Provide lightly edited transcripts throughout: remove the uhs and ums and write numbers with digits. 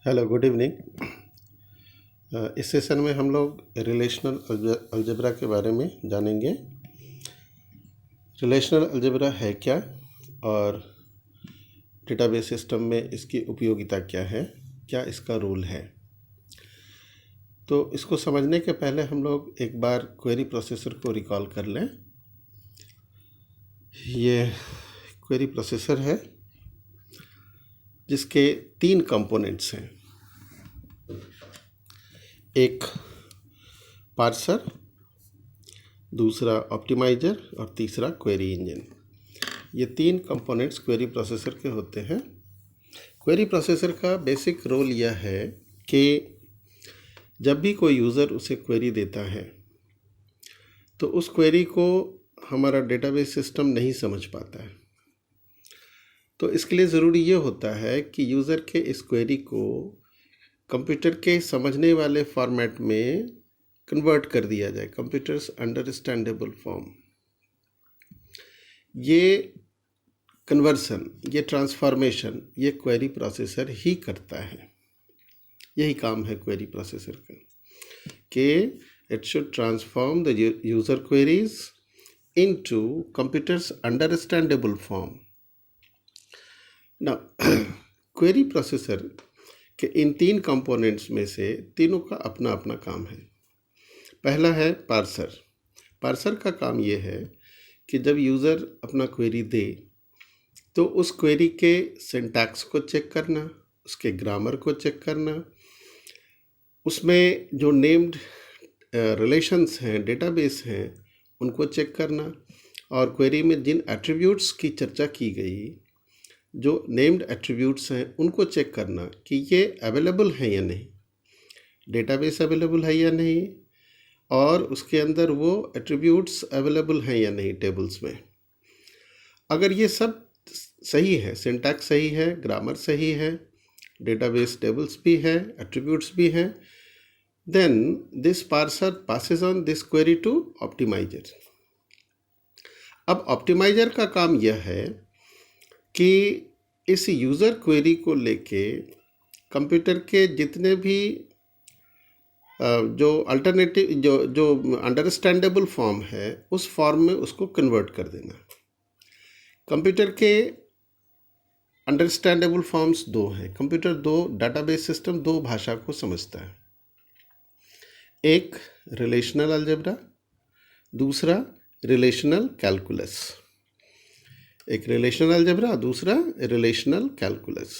Hello, good evening. इस session में हम लोग रिलेशनल अलजेब्रा के बारे में जानेंगे। रिलेशनल अलजेब्रा है क्या और डेटाबेस सिस्टम में इसकी उपयोगिता क्या है, क्या इसका रोल है। तो इसको समझने के पहले हम लोग एक बार क्वेरी प्रोसेसर को रिकॉल कर लें। ये क्वेरी प्रोसेसर है जिसके 3 कंपोनेंट्स हैं। एक पार्सर, दूसरा ऑप्टिमाइजर और तीसरा क्वेरी इंजन। ये 3 कंपोनेंट्स क्वेरी प्रोसेसर के होते हैं। क्वेरी प्रोसेसर का बेसिक रोल यह है कि जब भी कोई यूज़र उसे क्वेरी देता है तो उस क्वेरी को हमारा डेटाबेस सिस्टम नहीं समझ पाता है। तो इसके लिए ज़रूरी ये होता है कि यूज़र के इस क्वेरी को कंप्यूटर के समझने वाले फॉर्मेट में कन्वर्ट कर दिया जाए, कंप्यूटर्स अंडरस्टैंडेबल फॉर्म। ये कन्वर्सन, ये ट्रांसफॉर्मेशन, ये क्वेरी प्रोसेसर ही करता है। यही काम है क्वेरी प्रोसेसर का कि it should transform the user queries into computers understandable form. Now query processor कि इन 3 कंपोनेंट्स में से तीनों का अपना अपना काम है। पहला है पार्सर। पार्सर का काम ये है कि जब यूज़र अपना क्वेरी दे तो उस क्वेरी के सिंटैक्स को चेक करना, उसके ग्रामर को चेक करना, उसमें जो नेम्ड रिलेशंस हैं, डेटाबेस हैं, उनको चेक करना, और क्वेरी में जिन एट्रीब्यूट्स की चर्चा की गई, जो नेम्ड एट्रीब्यूट्स हैं, उनको चेक करना कि ये अवेलेबल हैं या नहीं, डेटाबेस अवेलेबल है या नहीं, और उसके अंदर वो एट्रीब्यूट्स अवेलेबल हैं या नहीं टेबल्स में। अगर ये सब सही है, सिंटैक्स सही है, ग्रामर सही है, डेटाबेस टेबल्स भी है, एट्रीब्यूट्स भी हैं, then this parser passes on this query to optimizer. अब ऑप्टिमाइजर का काम यह है कि इस यूज़र क्वेरी को लेके कंप्यूटर के जितने भी जो अल्टरनेटिव जो अंडरस्टैंडेबल फॉर्म है, उस फॉर्म में उसको कन्वर्ट कर देना। कंप्यूटर के अंडरस्टैंडेबल फॉर्म्स 2 हैं। कंप्यूटर डेटाबेस सिस्टम 2 भाषा को समझता है। एक रिलेशनल अलजेब्रा, दूसरा रिलेशनल कैलकुलस। एक रिलेशनल अलजेब्रा, दूसरा रिलेशनल कैलकुलस।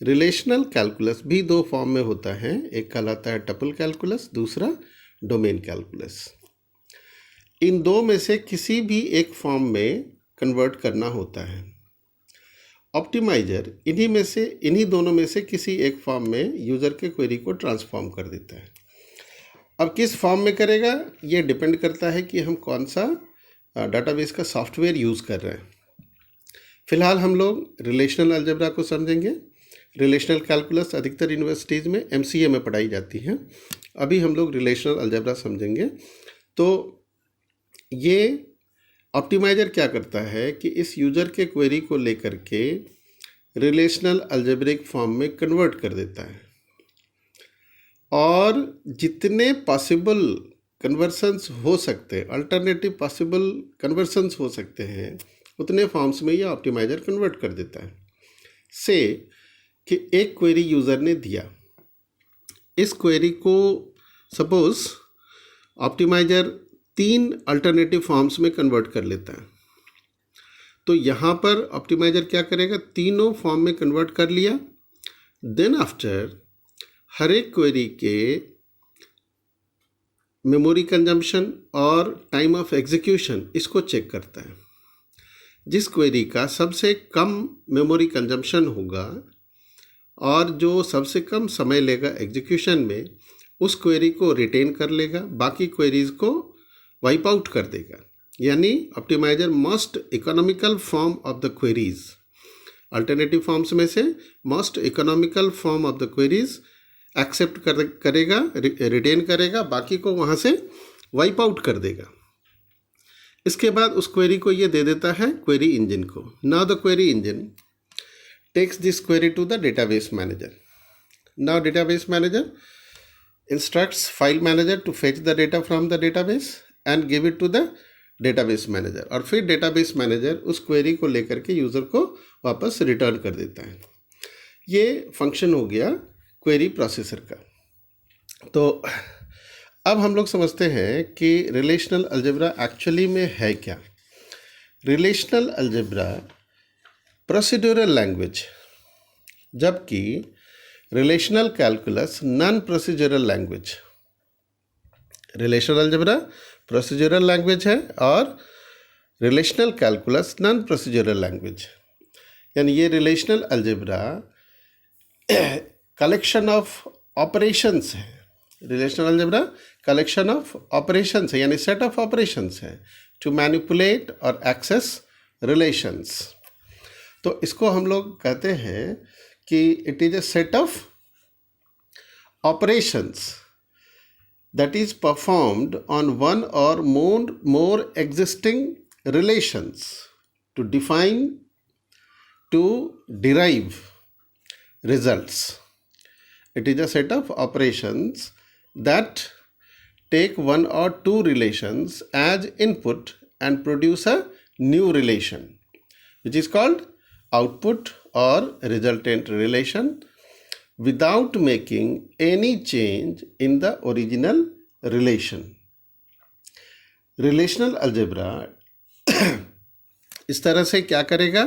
रिलेशनल कैलकुलस भी 2 फॉर्म में होता है। एक कहलाता है टपल कैलकुलस, दूसरा डोमेन कैलकुलस। इन 2 में से किसी भी एक फॉर्म में कन्वर्ट करना होता है। ऑप्टिमाइजर इन्हीं दोनों में से किसी एक फॉर्म में यूज़र के क्वेरी को ट्रांसफॉर्म कर देता है। अब किस फॉर्म में करेगा, ये डिपेंड करता है कि हम कौन सा डेटाबेस का सॉफ्टवेयर यूज़ कर रहे हैं। फिलहाल हम लोग रिलेशनल अलजेब्रा को समझेंगे। रिलेशनल कैलकुलस अधिकतर यूनिवर्सिटीज़ में MCA में पढ़ाई जाती है। अभी हम लोग रिलेशनल अलजेब्रा समझेंगे। तो ये ऑप्टिमाइजर क्या करता है कि इस यूज़र के क्वेरी को लेकर के रिलेशनल अलजेब्रिक फॉर्म में कन्वर्ट कर देता है, और जितने पॉसिबल कन्वर्सन्स हो सकते हैं, अल्टरनेटिव पॉसिबल कन्वर्सन्स हो सकते हैं, उतने फॉर्म्स में ये ऑप्टिमाइजर कन्वर्ट कर देता है। से कि एक क्वेरी यूज़र ने दिया, इस क्वेरी को सपोज ऑप्टिमाइजर 3 अल्टरनेटिव फॉर्म्स में कन्वर्ट कर लेता है। तो यहाँ पर ऑप्टिमाइजर क्या करेगा, तीनों फॉर्म में कन्वर्ट कर लिया। देन आफ्टर हर एक क्वेरी के मेमोरी कंजम्पशन और टाइम ऑफ एग्जीक्यूशन, इसको चेक करता है। जिस क्वेरी का सबसे कम मेमोरी कंजम्पशन होगा और जो सबसे कम समय लेगा एग्जीक्यूशन में, उस क्वेरी को रिटेन कर लेगा, बाकी क्वेरीज को वाइप आउट कर देगा। यानी optimizer most economical form of the queries, alternative forms में से most economical form of the queries accept करेगा, रिटेन करेगा, बाकी को वहाँ से वाइप आउट कर देगा। इसके बाद उस क्वेरी को ये दे देता है क्वेरी इंजन को। Now the query engine takes this query to the database manager. Now database manager instructs file manager to fetch the data from the database and give it to the database manager, और फिर database manager उस query को लेकर के user को वापस return कर देता है। ये फंक्शन हो गया क्वेरी प्रोसेसर का। तो अब हम लोग समझते हैं कि रिलेशनल अलजेब्रा एक्चुअली में है क्या। रिलेशनल अलजेब्रा प्रोसीड्यूरल लैंग्वेज, जबकि relational calculus non procedural language. Relational algebra procedural language है और relational calculus non procedural language. यानी ये relational algebra collection of operations है। Relational algebra collection of operations है, यानी सेट ऑफ ऑपरेशंस है to manipulate और एक्सेस रिलेशंस। तो इसको हम लोग कहते हैं कि it is a set of operations that is performed on one or more existing relations to derive results. It is a set of operations that take one or two relations as input and produce a new relation, which is called output or resultant relation, without making any change in the original relation. Relational algebra इस तरह से क्या करेगा,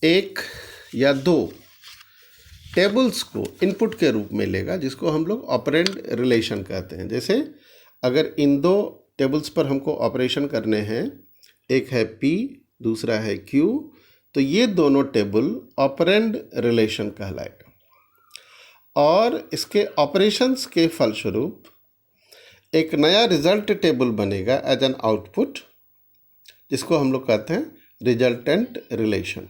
एक या दो tables को input के रूप में लेगा, जिसको हम लोग ऑपरेंड रिलेशन कहते हैं। जैसे अगर इन दो टेबल्स पर हमको ऑपरेशन करने हैं, एक है P दूसरा है Q, तो ये दोनों टेबल ऑपरेंड रिलेशन कहलाएगा। और इसके ऑपरेशंस के फलस्वरूप एक नया रिजल्ट टेबल बनेगा एज एन आउटपुट, जिसको हम लोग कहते हैं रिजल्टेंट रिलेशन।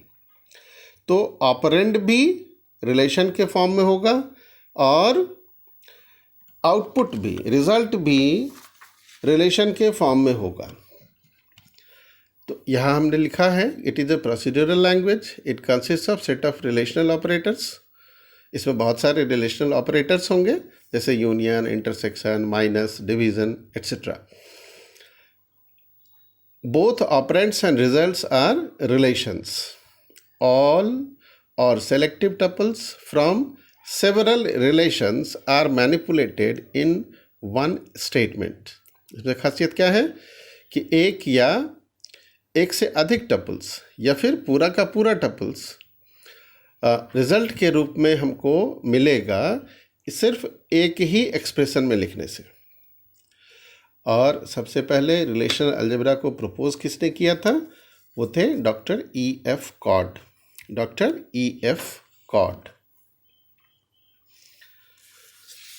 तो ऑपरेंड भी रिलेशन के फॉर्म में होगा और आउटपुट भी, रिजल्ट भी रिलेशन के फॉर्म में होगा। तो यहाँ हमने लिखा है it is a procedural language, it consist of set of relational operators. इसमें बहुत सारे रिलेशनल ऑपरेटर्स होंगे, जैसे union, intersection, minus, division etcetera. Both operands and results are relations. All or selective tuples from several relations are manipulated in one statement. इसमें खासियत क्या है कि एक या एक से अधिक टपल्स या फिर पूरा का पूरा टपल्स रिजल्ट के रूप में हमको मिलेगा सिर्फ एक ही एक्सप्रेशन में लिखने से। और सबसे पहले रिलेशनल अलजेब्रा को प्रपोज किसने किया था, वो थे doctor E.F. Code. Doctor E.F. Code.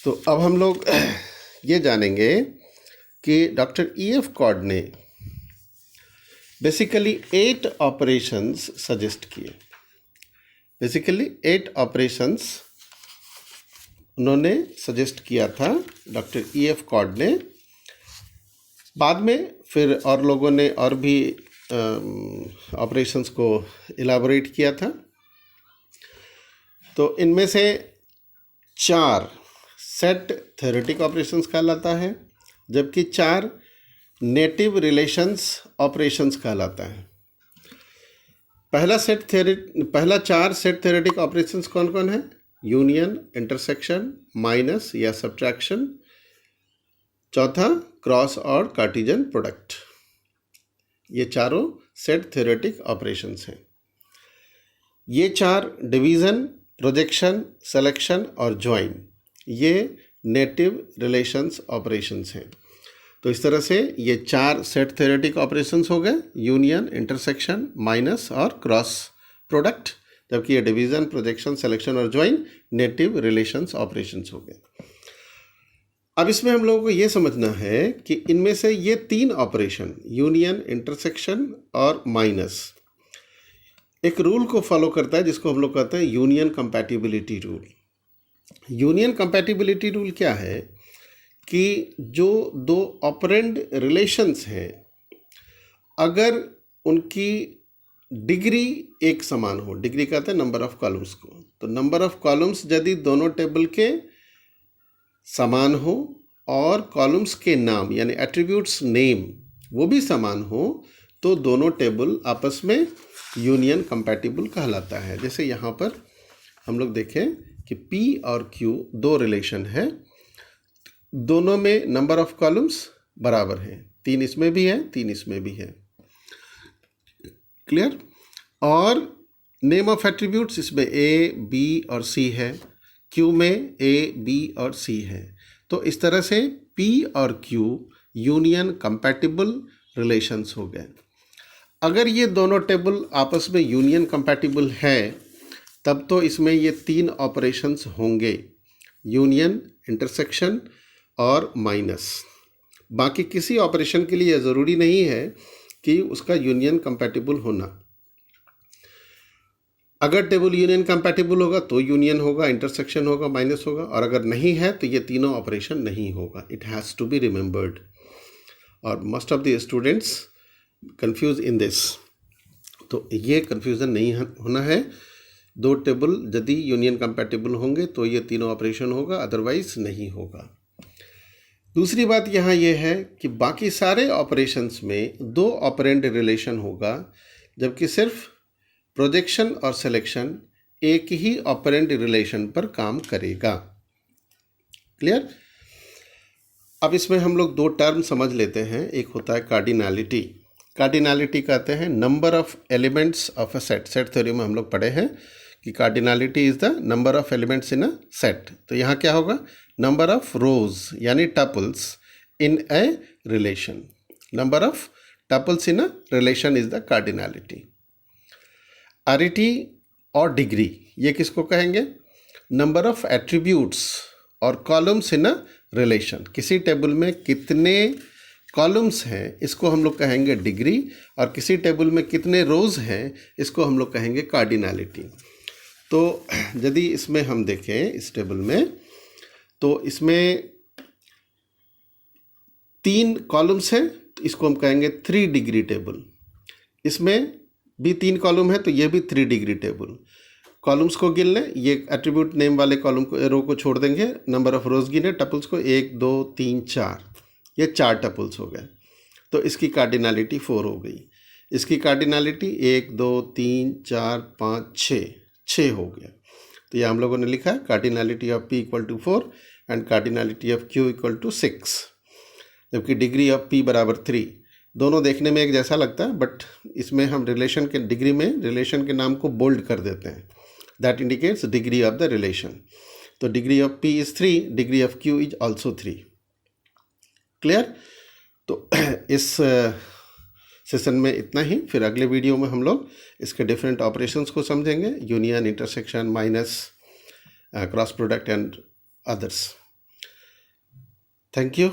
तो अब हम लोग ये जानेंगे कि डॉक्टर E.F. कॉड ने बेसिकली 8 ऑपरेशंस सजेस्ट किए। बेसिकली 8 ऑपरेशंस उन्होंने सजेस्ट किया था डॉक्टर E.F. कॉड ने। बाद में फिर और लोगों ने और भी ऑपरेशंस को इलाबोरेट किया था। तो इनमें से 4 सेट थ्योरेटिक ऑपरेशंस कहलाता है, जबकि 4 नेटिव रिलेशंस ऑपरेशंस कहलाता है। पहला 4 सेट थ्योरेटिक ऑपरेशंस कौन कौन है, यूनियन, इंटरसेक्शन, माइनस या सब्ट्रैक्शन, चौथा क्रॉस और कार्टेशियन प्रोडक्ट। ये चारों सेट थ्योरेटिक ऑपरेशंस हैं। ये 4 डिवीज़न, प्रोजेक्शन, सिलेक्शन और ज्वाइन, ये नेटिव रिलेशंस ऑपरेशंस हैं। तो इस तरह से ये 4 सेट थ्योरेटिक ऑपरेशंस हो गए, यूनियन, इंटरसेक्शन, माइनस और क्रॉस प्रोडक्ट, जबकि ये डिवीज़न, प्रोजेक्शन, सिलेक्शन और ज्वाइन नेटिव रिलेशंस ऑपरेशंस हो गए। अब इसमें हम लोगों को ये समझना है कि इनमें से ये 3 ऑपरेशन, यूनियन, इंटरसेक्शन और माइनस, एक रूल को फॉलो करता है जिसको हम लोग कहते हैं union compatibility rule. Union compatibility rule क्या है कि जो 2 ऑपरेंड रिलेशंस हैं, अगर उनकी डिग्री एक समान हो, डिग्री कहते हैं नंबर ऑफ कॉलम्स को, तो नंबर ऑफ कॉलम्स यदि दोनों टेबल के समान हो और कॉलम्स के नाम यानी एट्रीब्यूट्स नेम वो भी समान हो तो दोनों टेबल आपस में यूनियन कंपैटिबल कहलाता है। जैसे यहाँ पर हम लोग देखें कि P और Q दो रिलेशन है, दोनों में नंबर ऑफ कॉलम्स बराबर हैं, 3 इसमें भी है 3 इसमें भी है, क्लियर। और नेम ऑफ एट्रीब्यूट्स इसमें A, B और C है, Q में A, B और C है। तो इस तरह से P और Q यूनियन कंपैटिबल रिलेशंस हो गए। अगर ये दोनों टेबल आपस में यूनियन कंपैटिबल है तब तो इसमें ये 3 ऑपरेशंस होंगे, यूनियन, इंटरसेक्शन और माइनस। बाकी किसी ऑपरेशन के लिए ज़रूरी नहीं है कि उसका यूनियन कंपैटिबल होना। अगर टेबल यूनियन कंपैटिबल होगा तो यूनियन होगा, इंटरसेक्शन होगा, माइनस होगा, और अगर नहीं है तो ये तीनों ऑपरेशन नहीं होगा। It has to be remembered. और most of the students confuse in this, तो ये कंफ्यूजन नहीं होना है। दो टेबल यदि यूनियन कंपैटिबल होंगे तो ये तीनों ऑपरेशन होगा, अदरवाइज नहीं होगा। दूसरी बात यहाँ ये है कि बाकी सारे ऑपरेशंस में 2 ऑपरेंड रिलेशन होगा, जबकि सिर्फ प्रोजेक्शन और सिलेक्शन एक ही ऑपरेंड रिलेशन पर काम करेगा, क्लियर। अब इसमें हम लोग 2 टर्म समझ लेते हैं। एक होता है कार्डिनैलिटी। कार्डिनैलिटी कहते हैं number of elements of a set. Set theory में हम लोग पढ़े हैं कि cardinality is the number of elements in a set. तो यहाँ क्या होगा, नंबर ऑफ रोज यानी tuples in a relation. Number of tuples in a relation is the cardinality. Arity और डिग्री ये किसको कहेंगे, number of attributes or columns in a relation. किसी टेबल में कितने कॉलम्स हैं इसको हम लोग कहेंगे डिग्री, और किसी टेबल में कितने रोज हैं इसको हम लोग कहेंगे कार्डिनैलिटी। तो यदि इसमें हम देखें इस टेबल में, तो इसमें 3 कॉलम्स हैं, तो इसको हम कहेंगे 3 डिग्री टेबल। इसमें भी 3 कॉलम है तो ये भी 3 डिग्री टेबल। कॉलम्स को गिन लें, ये एट्रीब्यूट नेम वाले कॉलम को, रो को छोड़ देंगे, नंबर ऑफ रोज गिने, टपल्स को 1 2 3 4, ये 4 टपल्स हो गए। तो इसकी कार्डिनैलिटी 4 हो गई। इसकी कार्डिनैलिटी 1 2 3 4 5 6 हो गया। तो ये हम लोगों ने लिखा है cardinality of P equal to 4 and cardinality of Q equal to 6, जबकि डिग्री ऑफ P बराबर 3। दोनों देखने में एक जैसा लगता है, बट इसमें हम रिलेशन के डिग्री में रिलेशन के नाम को बोल्ड कर देते हैं, that indicates degree of the relation. तो degree of P is 3, degree of Q is also 3, clear. तो इस सेशन में इतना ही। फिर अगले वीडियो में हम लोग इसके डिफरेंट ऑपरेशंस को समझेंगे, union, intersection, minus, cross product and others. Thank you.